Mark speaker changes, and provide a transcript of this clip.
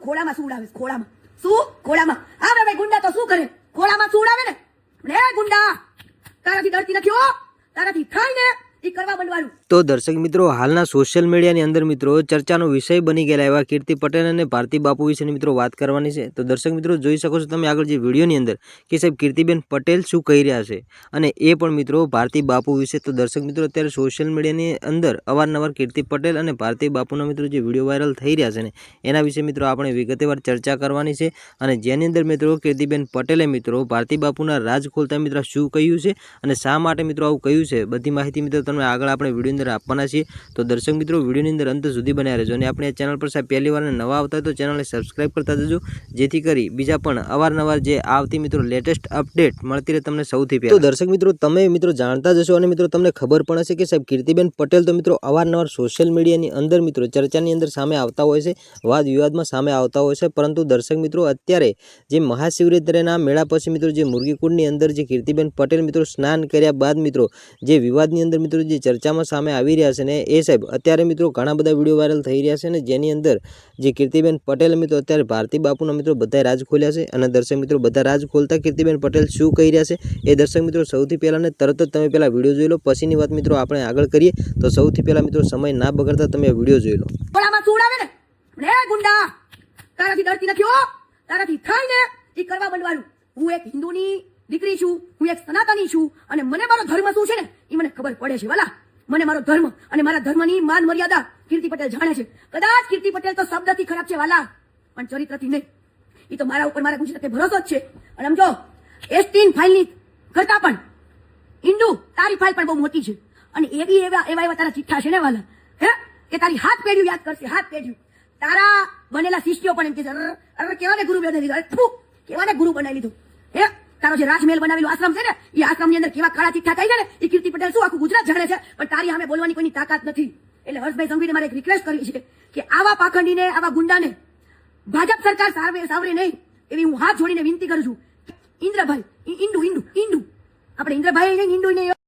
Speaker 1: ખોળામાં શું ઉડાવે? ખોળામાં શું? ખોળામાં આવે ભાઈ. ગુંડા તો શું કરે? ખોળામાં શું ઉડાવે ને? હે ગુંડા, તારાથી ડરતી નથી હો. તારાથી થાય ને એ કરવા બનવાનું.
Speaker 2: તો દર્શક મિત્રો, હાલના સોશિયલ મીડિયાની અંદર મિત્રો ચર્ચાનો વિષય બની ગયેલા એવા કીર્તિ પટેલ અને ભારતી બાપુ વિશેની મિત્રો વાત કરવાની છે. તો દર્શક મિત્રો, જોઈ શકો છો તમે આગળ જે વિડીયોની અંદર કે સાહેબ કીર્તિબેન પટેલ શું કહી રહ્યા છે, અને એ પણ મિત્રો ભારતી બાપુ વિશે. તો દર્શક મિત્રો, અત્યારે સોશિયલ મીડિયાની અંદર અવારનવાર કીર્તિ પટેલ અને ભારતી બાપુના મિત્રો જે વિડીયો વાયરલ થઈ રહ્યા છે ને એના વિશે મિત્રો આપણે વિગતવાર ચર્ચા કરવાની છે. અને જેની અંદર મિત્રો કીર્તિબેન પટેલે મિત્રો ભારતી બાપુના રાજ ખોલતા મિત્રો શું કહ્યું છે અને શા માટે મિત્રો આવું કહ્યું છે, બધી માહિતી મિત્રો તમને આગળ આપણે વિડીયો અંદર આપવાના છીએ. તો દર્શક મિત્રો, વિડીયોની અંદર અંત સુધી બન્યા રહેજો. અને આપણે આ ચેનલ પર સાહેબ પહેલી વાર નવા આવતા હોય તો ચેનલને સબસ્ક્રાઈબ કરતા જજો, જેથી કરી બીજા પણ અવારનવાર જે આવતી મિત્રો લેટેસ્ટ અપડેટ મળતી રહે તમને સૌથી પહેલા. તો દર્શક મિત્રો, તમે મિત્રો જાણતા જશો અને મિત્રો તમને ખબર પણ હશે કે સાહેબ કીર્તિબેન પટેલ તો મિત્રો અવારનવાર સોશિયલ મીડિયાની અંદર મિત્રો ચર્ચાની અંદર સામે આવતા હોય છે, વાદ વિવાદમાં સામે આવતા હોય છે. પરંતુ દર્શક મિત્રો, અત્યારે જે મહાશિવરાત્રિના મેળા પછી મિત્રો જે મુરગીકુંડની અંદર જે કીર્તિબેન પટેલ મિત્રો સ્નાન કર્યા બાદ મિત્રો જે વિવાદની અંદર મિત્રો જે ચર્ચામાં સામે આવી રહ્યા છે ને એ સાહેબ અત્યારે મિત્રો ઘણા બધા વિડીયો વાયરલ થઈ રહ્યા છે. ને જેની અંદર જે કીર્તિબેન પટેલ મિત્રો અત્યારે ભારતી બાપુના મિત્રો બધા રાજ ખોલ્યા છે. અને દર્શક મિત્રો, બધા રાજ ખોલતા કીર્તિબેન પટેલ શું કહી રહ્યા છે એ દર્શક મિત્રો સૌથી પહેલા ને તરત જ તમે પહેલા વિડીયો જોઈ લો, પછીની વાત મિત્રો આપણે આગળ કરીએ. તો સૌથી પહેલા મિત્રો સમય ના બગાડતા તમે વિડીયો જોઈ લો.
Speaker 1: ખોળામાં શું ઉડાવે ને? હે ગુંડા, તારાથી ડરતી નથી હો. તારાથી થાય ને એ કરવા બનવાનું. હું એક હિન્દુની દીકરી છું, હું એક સનાતની છું, અને મને મારો ધર્મ શું છે ને એ મને ખબર પડે છે વાલા. મને મારો ધર્મ અને મારા ધર્મની માન મર્યાદા કીર્તિ પટેલ જાણે છે. કદાચ કીર્તિ પટેલ તો શબ્દથી ખરાબ છે વાલા, પણ ચરિત્રથી નહીં. એ તો મારા ઉપર મારા ગુજરાતે ભરોસો જ છે. અને આમ જો એસટીન ફાઇલની કરતા પણ ઇન્ડુ તારી ફાઇલ પણ બહુ મોટી છે. અને એવી એવા તારા ચિઠ્ઠા છે ને વાલા, હે કે તારી હાથ પેઢ્યું યાદ કરશે. હાથ પેઢ્યું તારા બનેલા શિષ્યો પણ એમ કે અરે કેવાને ગુરુ બનાવી લીધો, કેવાને ગુરુ બનાવી લીધો. હે તારો જે રાજમહેલ બનાવેલો આશ્રમ છે ને એ આશ્રમની અંદર કેવા કાળા ચિઠ્ઠા થાય છે ને એ કીર્તિ પટેલ શું આખું ગુજરાત જાણે છે. પણ તારી સામે બોલવાની કોઈની તાકાત નથી. એટલે હર્ષભાઈ સંઘવીને મારે એક રિક્વેસ્ટ કરવી છે કે આવા પાખંડીને, આવા ગુંડાને ભાજપ સરકાર સાવરે નહીં એવી હું હાથ જોડીને વિનંતી કરું છું. ઇન્દ્રભાઈ, ઇન્ડુ આપણે ઇન્દ્રભાઈ ઇન્ડુ ને